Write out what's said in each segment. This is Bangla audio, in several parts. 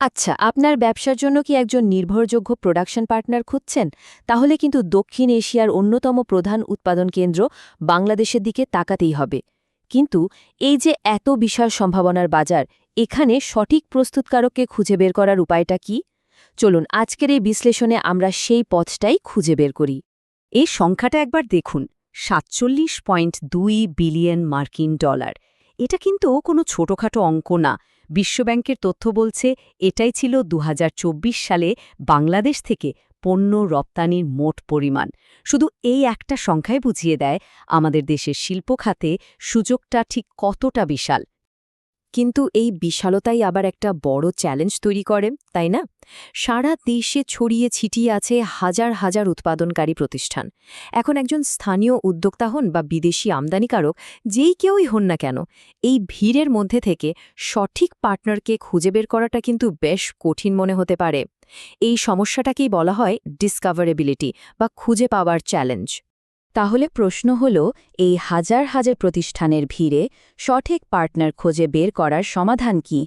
আচ্ছা, আপনার ব্যবসার জন্য কি একজন নির্ভরযোগ্য প্রোডাকশন পার্টনার খুঁজছেন? তাহলে কিন্তু দক্ষিণ এশিয়ার অন্যতম প্রধান উৎপাদন কেন্দ্র বাংলাদেশের দিকে তাকাতেই হবে। কিন্তু এই যে এত বিশাল সম্ভাবনার বাজার, এখানে সঠিক প্রস্তুতকারককে খুঁজে বের করার উপায়টা কি? চলুন আজকের এই বিশ্লেষণে আমরা সেই পথটাই খুঁজে বের করি। এই সংখ্যাটা একবার দেখুন, ৪৭.২ বিলিয়ন মার্কিন ডলার। এটা কিন্তু কোনো ছোটখাটো অঙ্ক না। বিশ্বব্যাংকের তথ্য বলছে এটাই ছিল ২০২৪ সালে বাংলাদেশ থেকে পণ্য রপ্তানির মোট পরিমাণ। শুধু এই একটা সংখ্যায় বুঝিয়ে দেয় আমাদের দেশের শিল্প খাতে সুযোগটা ঠিক কতটা বিশাল। কিন্তু এই বিশালতাই আবার একটা বড় চ্যালেঞ্জ তৈরি করে, তাই না? সারা দেশে ছড়িয়ে ছিটিয়ে আছে হাজার হাজার উৎপাদনকারী প্রতিষ্ঠান। এখন একজন স্থানীয় উদ্যোক্তা হন বা বিদেশি আমদানিকারক, যেই কেউই হন না কেন, এই ভিড়ের মধ্যে থেকে সঠিক পার্টনারকে খুঁজে বের করাটা কিন্তু বেশ কঠিন মনে হতে পারে। এই সমস্যাটাকেই বলা হয় ডিসকভারেবিলিটি বা খুঁজে পাওয়ার চ্যালেঞ্জ। তাহলে প্রশ্ন হল, এই হাজার হাজার প্রতিষ্ঠানের ভিড়ে সঠিক পার্টনার খুঁজে বের করার সমাধান কি?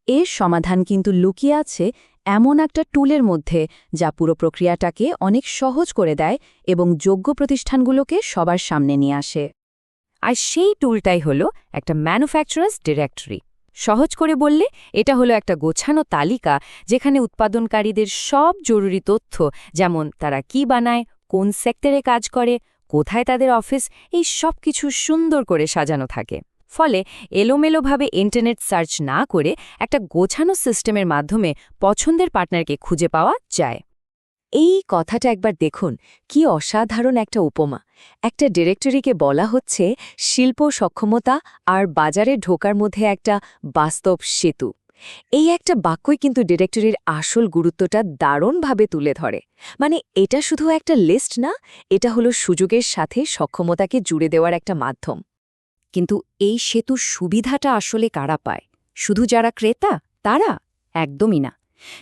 এর সমাধান কিন্তু লুকিয়ে আছে এমন একটা টুলের মধ্যে, যা পুরো প্রক্রিয়াটাকে অনেক সহজ করে দেয় এবং যোগ্য প্রতিষ্ঠানগুলোকে সবার সামনে নিয়ে আসে। আর সেই টুলটাই হলো একটা ম্যানুফ্যাকচারার্স ডিরেক্টরি। সহজ করে বললে এটা হলো একটা গোছানো তালিকা, যেখানে উৎপাদনকারীদের সব জরুরি তথ্য, যেমন তারা কি বানায়, কোন সেক্টরে কাজ করে, কোথায় তাদের অফিস, এই সব কিছু সুন্দর করে সাজানো থাকে। ফলে এলোমেলোভাবে ইন্টারনেট সার্চ না করে একটা গোছানো সিস্টেমের মাধ্যমে পছন্দের পার্টনারকে খুঁজে পাওয়া যায়। এই কথাটা একবার দেখুন, কি অসাধারণ একটা উপমা। একটা ডিরেক্টরিকে বলা হচ্ছে শিল্প সক্ষমতা আর বাজারে ঢোকার মধ্যে একটা বাস্তব সেতু। এই একটা বাক্যই কিন্তু ডিরেক্টরির আসল গুরুত্বটা দারুণভাবে তুলে ধরে। মানে এটা শুধু একটা লিস্ট না, এটা হলো সুযোগের সাথে সক্ষমতাকে জুড়ে দেওয়ার একটা মাধ্যম। কিন্তু এই সেতুর সুবিধাটা আসলে কারা পায়? শুধু যারা ক্রেতা তারা? একদমই না।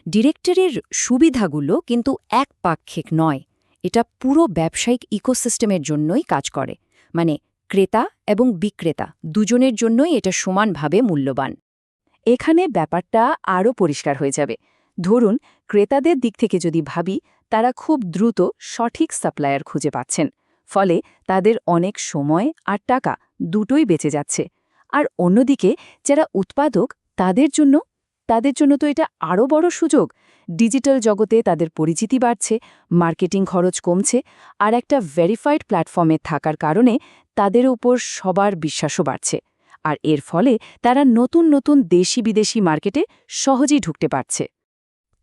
ডিরেক্টরির সুবিধাগুলো কিন্তু একপাক্ষিক নয়। এটা পুরো ব্যবসায়িক ইকোসিস্টেমের জন্যই কাজ করে। মানে ক্রেতা এবং বিক্রেতা দুজনের জন্যই এটা সমানভাবে মূল্যবান। এখানে ব্যাপারটা আরও পরিষ্কার হয়ে যাবে। ধরুন, ক্রেতাদের দিক থেকে যদি ভাবি, তারা খুব দ্রুত সঠিক সাপ্লায়ার খুঁজে পাচ্ছেন। ফলে তাদের অনেক সময় আর টাকা দুটোই বেঁচে যাচ্ছে। আর অন্যদিকে যারা উৎপাদক, তাদের জন্য তো এটা আরও বড় সুযোগ। ডিজিটাল জগতে তাদের পরিচিতি বাড়ছে, মার্কেটিং খরচ কমছে, আর একটা ভেরিফাইড প্ল্যাটফর্মে থাকার কারণে তাদের উপর সবার বিশ্বাসও বাড়ছে। আর এর ফলে তারা নতুন নতুন দেশি বিদেশি মার্কেটে সহজেই ঢুকতে পারছে।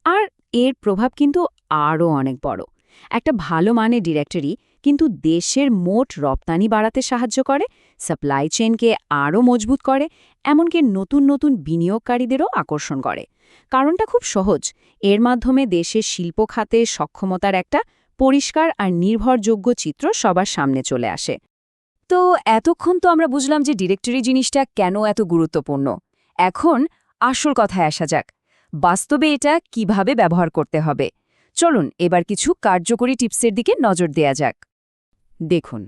আর এর প্রভাব কিন্তু আরও অনেক বড়। একটা ভালো মানের ডিরেক্টরি কিন্তু দেশের মোট রপ্তানি বাড়াতে সাহায্য করে, সাপ্লাই চেইনকে আরও মজবুত করে, এমনকি নতুন নতুন বিনিয়োগকারীদেরও আকর্ষণ করে। কারণটা খুব সহজ, এর মাধ্যমে দেশের শিল্প খাতে সক্ষমতার একটা পরিষ্কার আর নির্ভরযোগ্য চিত্র সবার সামনে চলে আসে। তো এতক্ষণ তো আমরা বুঝলাম যে ডিরেক্টরি জিনিসটা কেন এত গুরুত্বপূর্ণ। এখন আসল কথায় আসা যাক, বাস্তবে এটা কিভাবে ব্যবহার করতে হবে। চলুন এবার কিছু কার্যকরী টিপসের দিকে নজর দেয়া যাক। দেখুন,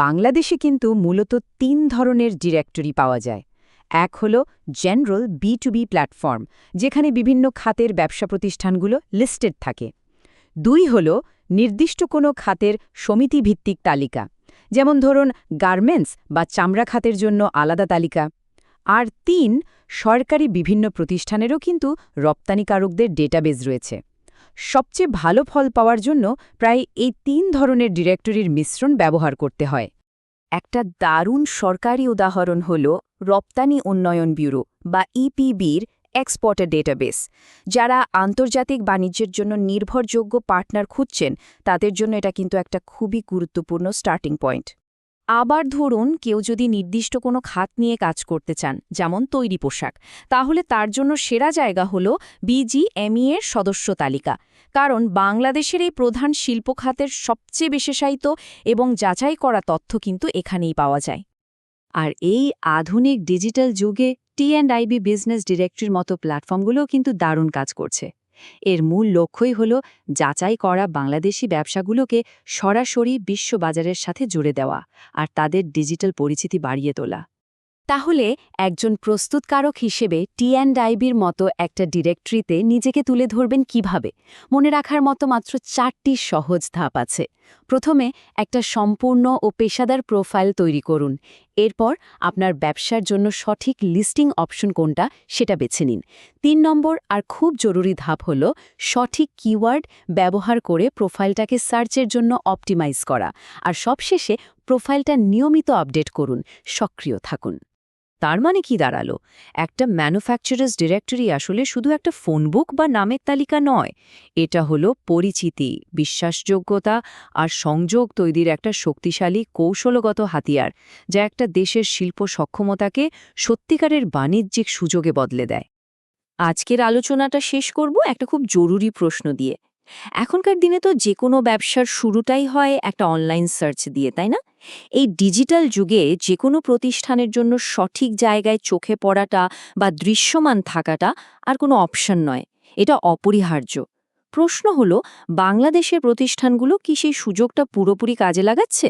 বাংলাদেশে কিন্তু মূলত ৩ ধরনের ডিরেক্টরি পাওয়া যায়। এক হল জেনারেল B2B প্ল্যাটফর্ম, যেখানে বিভিন্ন খাতের ব্যবসা প্রতিষ্ঠানগুলো লিস্টেড থাকে। ২ হল নির্দিষ্ট কোনো খাতের সমিতিভিত্তিক তালিকা, যেমন ধরুন গার্মেন্টস বা চামড়া খাতের জন্য আলাদা তালিকা। আর ৩, সরকারি বিভিন্ন প্রতিষ্ঠানেরও কিন্তু রপ্তানিকারকদের ডেটাবেজ রয়েছে। সবচেয়ে ভালো ফল পাওয়ার জন্য প্রায় এই ৩ ধরনের ডিরেক্টরির মিশ্রণ ব্যবহার করতে হয়। একটা দারুণ সরকারি উদাহরণ হল রপ্তানি উন্নয়ন ব্যুরো বা ইপিবির এক্সপোর্টার ডেটাবেস। যারা আন্তর্জাতিক বাণিজ্যের জন্য নির্ভরযোগ্য পার্টনার খুঁজছেন, তাদের জন্য এটা কিন্তু একটা খুবই গুরুত্বপূর্ণ স্টার্টিং পয়েন্ট। আবার ধরুন, কেউ যদি নির্দিষ্ট কোনো খাত নিয়ে কাজ করতে চান, যেমন তৈরি পোশাক, তাহলে তার জন্য সেরা জায়গা হল বিজিএমই এর সদস্য তালিকা। কারণ বাংলাদেশের এই প্রধান শিল্প খাতের সবচেয়ে বিশেষায়িত এবং যাচাই করা তথ্য কিন্তু এখানেই পাওয়া যায়। আর এই আধুনিক ডিজিটাল যুগে টি&আইবি বিজনেস ডিরেক্টরির মতো প্ল্যাটফর্মগুলোও কিন্তু দারুণ কাজ করছে। এর মূল লক্ষ্যই হল যাচাই করা বাংলাদেশি ব্যবসাগুলোকে সরাসরি বিশ্ববাজারের সাথে জুড়ে দেওয়া আর তাদের ডিজিটাল পরিচিতি বাড়িয়ে তোলা। তাহলে একজন প্রস্তুতকারক হিসেবে টি&আইবির মতো একটা ডিরেক্টরিতে নিজেকে তুলে ধরবেন কিভাবে? মনে রাখার মতো মাত্র 4টি সহজ ধাপ আছে। প্রথমে একটা সম্পূর্ণ ও পেশাদার প্রোফাইল তৈরি করুন। এরপর আপনার ব্যবসার জন্য সঠিক লিস্টিং অপশন কোনটা সেটা বেছে নিন। 3 নম্বর আর খুব জরুরি ধাপ হল সঠিক কিওয়ার্ড ব্যবহার করে প্রোফাইলটাকে সার্চের জন্য অপটিমাইজ করা। আর সবশেষে প্রোফাইলটা নিয়মিত আপডেট করুন, সক্রিয় থাকুন। তার মানে কি দাঁড়ালো? একটা ম্যানুফ্যাকচারার্স ডিরেক্টরি আসলে শুধু একটা ফোন বুক বা নামের তালিকা নয়, এটা হলো পরিচিতি, বিশ্বাসযোগ্যতা আর সংযোগ তৈরির একটা শক্তিশালী কৌশলগত হাতিয়ার, যা একটা দেশের শিল্প সক্ষমতাকে সত্যিকারের বাণিজ্যিক সুযোগে বদলে দেয়। আজকের আলোচনাটা শেষ করব একটা খুব জরুরি প্রশ্ন দিয়ে। এখনকার দিনে তো যে কোনো ব্যবসার শুরুটাই হয় একটা অনলাইন সার্চ দিয়ে, তাই না? এই ডিজিটাল যুগে যে কোনো প্রতিষ্ঠানের জন্য সঠিক জায়গায় চোখে পড়াটা বা দৃশ্যমান থাকাটা আর কোনো অপশন নয়, এটা অপরিহার্য। প্রশ্ন হলো, বাংলাদেশের প্রতিষ্ঠানগুলো কি সেই সুযোগটা পুরোপুরি কাজে লাগাচ্ছে?